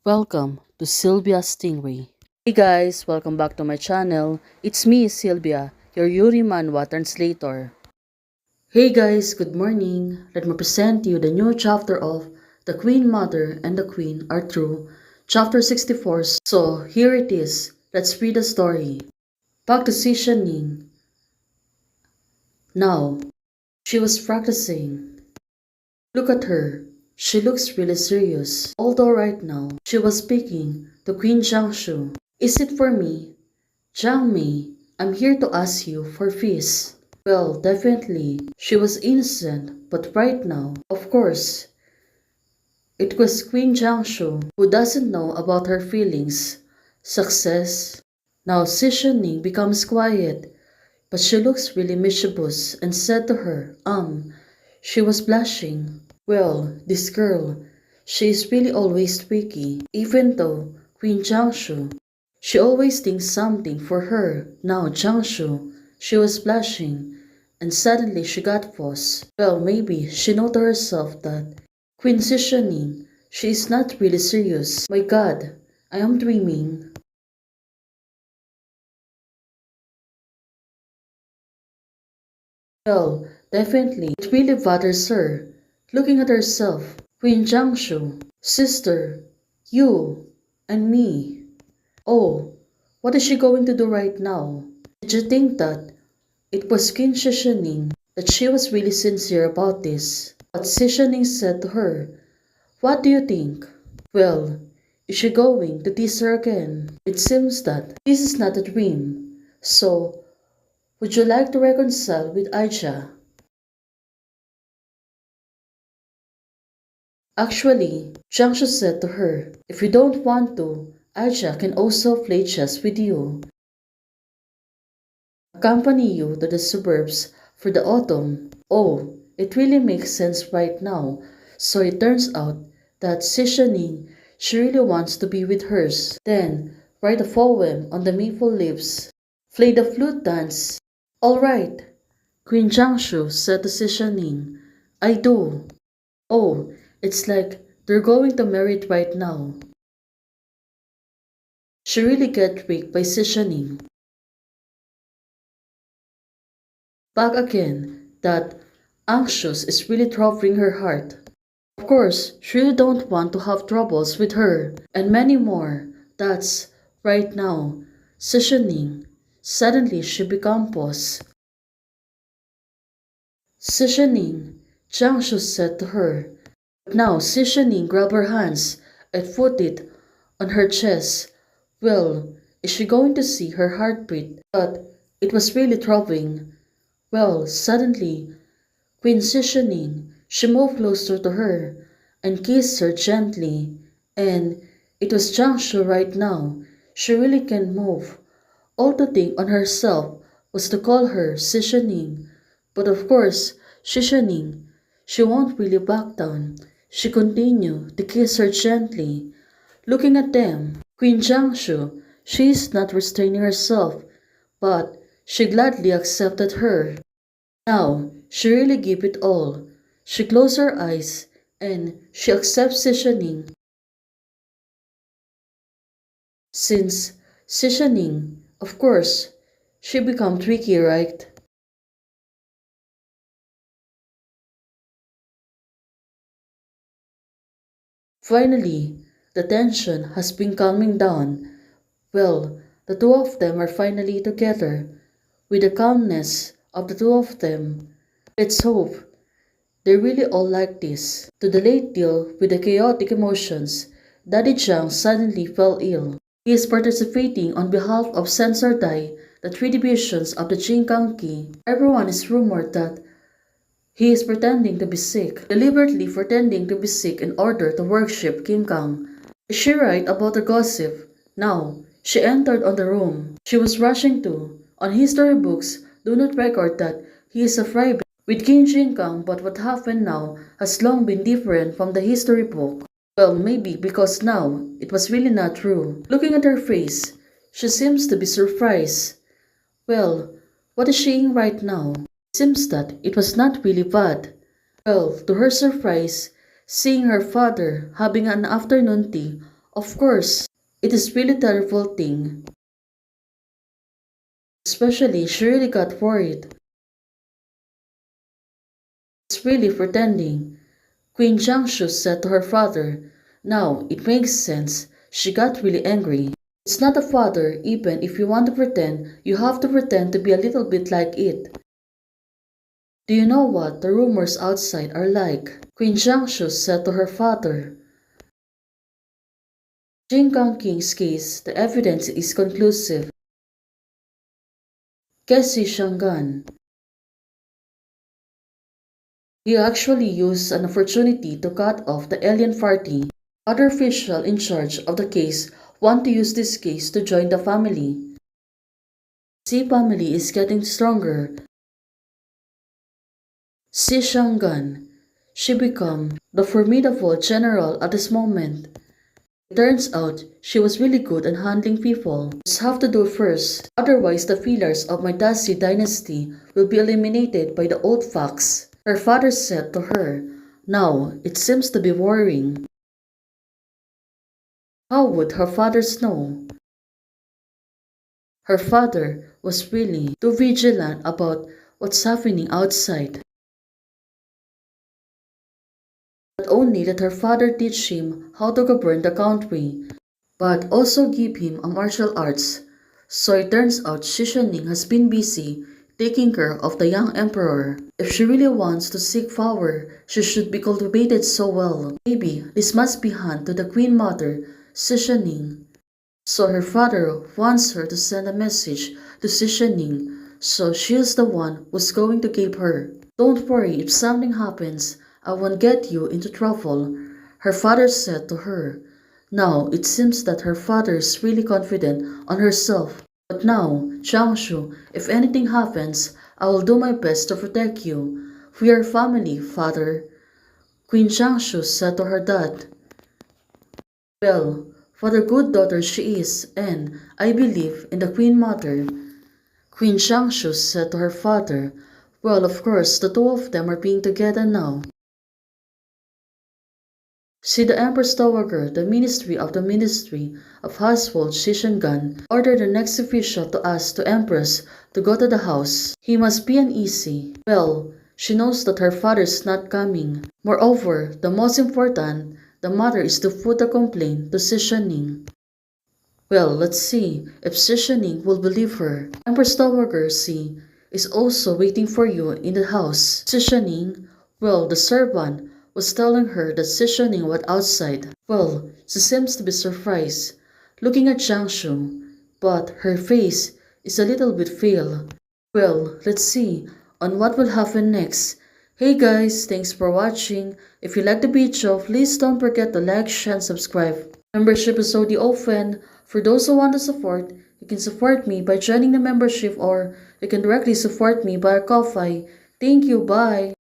Welcome to Sylvia Stingray. Hey guys, welcome back to my channel. It's me, Sylvia, your Yuri Manhwa translator. Hey guys, good morning. Let me present you the new chapter of The Queen Mother and the Queen Are True, chapter 64. So here it is. Let's read the story. Back to Ning. Now, she was practicing. Look at her. She looks really serious. Although right now, she was speaking to Queen Jiangshu. Is it for me? Jiang Mei, I'm here to ask you for fees. Well, definitely, she was innocent, but right now, of course, it was Queen Jiangshu who doesn't know about her feelings. Success. Now Ning becomes quiet, but she looks really mischievous and said to her, she was blushing. Well, this girl, she is really always tricky, even though Queen Jiangshu, she always thinks something for her. Now Jiangshu, she was blushing, and suddenly she got pause. Well, maybe she know to herself that Queen Ning, she is not really serious. My God, I am dreaming. Well, definitely, it really bothers her. Looking at herself, Queen Jiangshu, sister, you, and me. Oh, what is she going to do right now? Did you think that it was Queen Ning, that she was really sincere about this? But Ning said to her, what do you think? Well, is she going to tease her again? It seems that this is not a dream. So, would you like to reconcile with Aisha? Actually, Jiangshu said to her, if you don't want to, Aisha can also play chess with you. Accompany you to the suburbs for the autumn. Oh, it really makes sense right now. So it turns out that Ning, she really wants to be with hers. Then, write a poem on the maple leaves. Play the flute dance. All right, Queen Jiangshu said to Ning. I do. Oh, it's like they're going to marry it right now. She really got tricked by Ning. Back again, that anxious is really troubling her heart. Of course, she really don't want to have troubles with her, and many more. That's right now. Ning. Suddenly she became pause. Ning, Jiangshu said to her. Now Ning grabbed her hands and put it on her chest. Well, is she going to see her heartbeat? But it was really throbbing. Well, suddenly, Queen Ning, she moved closer to her and kissed her gently. And it was Jiangshu right now. She really can't move. All to think on herself was to call her Ning. But of course, Ning, she won't really back down. She continued to kiss her gently. Looking at them, Queen Jiangshu, she is not restraining herself, but she gladly accepted her. Now, she really gave it all. She closed her eyes and she accepts Ning. Since Ning, of course, she become tricky, right? Finally, the tension has been calming down. Well, the two of them are finally together. With the calmness of the two of them, let's hope they really all like this. To the late deal with the chaotic emotions, Daddy Chang suddenly fell ill. He is participating on behalf of Sensor Dai, the three divisions of the Jinkang Qi. Everyone is rumored that he is pretending to be sick, deliberately pretending to be sick in order to worship Kim Kang. Is she right about the gossip? Now, she entered on the room. She was rushing to. On history books, do not record that he is a fry with King Jinkang, but what happened now has long been different from the history book. Well, maybe because now it was really not true. Looking at her face, she seems to be surprised. Well, what is she in right now? Seems that it was not really bad. Well, to her surprise, seeing her father having an afternoon tea Of course, it is really terrible thing. Especially, she really got worried. It's really pretending. Queen Jiangsu said to her father. Now, it makes sense. She got really angry. It's not a father, even if you want to pretend, you have to pretend to be a little bit like it. Do you know what the rumors outside are like? Queen Jiangsu said to her father. Jin King's case, the evidence is conclusive. Cassie Shangan. He actually used an opportunity to cut off the alien party. Other officials in charge of the case want to use this case to join the family. Si family is getting stronger. Si Shangan. She became the formidable general at this moment. It turns out she was really good at handling people. Just have to do first, otherwise the pillars of my Dasi dynasty will be eliminated by the old fox. Her father said to her. Now, it seems to be worrying. How would her father know? Her father was really too vigilant about what's happening outside. Not only did her father teach him how to govern the country, but also give him a martial arts. So it turns out Shishaning has been busy taking care of the young emperor. If she really wants to seek power, she should be cultivated so well. Maybe this must be hand to the queen mother, Shishaning. So her father wants her to send a message to Shishaning, so she is the one who's going to give her. Don't worry, if something happens, I won't get you into trouble, her father said to her. Now, it seems that her father is really confident on herself. But now, Jiangshu, if anything happens, I will do my best to protect you. We are family, father. Queen Jiangshu said to her dad. Well, what a good daughter she is, and I believe in the Queen Mother. Queen Jiangshu said to her father. Well, of course, the two of them are being together now. See the Empress Dowager, the Ministry of Household Shishangan, ordered the next official to ask the Empress to go to the house. He must be uneasy. Well, she knows that her father is not coming. Moreover, the most important, the mother is to put a complaint to Shishaning. Well, let's see if Shishaning will believe her. Empress Dowager, see, is also waiting for you in the house. Shishaning, well, the servant was telling her that Shishaning was outside. Well, she seems to be surprised, looking at Jiangshu, but her face is a little bit pale. Well, let's see on what will happen next. Hey guys, thanks for watching. If you like the video, please don't forget to like, share, and subscribe. Membership is already open. For those who want to support, you can support me by joining the membership or you can directly support me via Ko-Fi. Thank you, bye!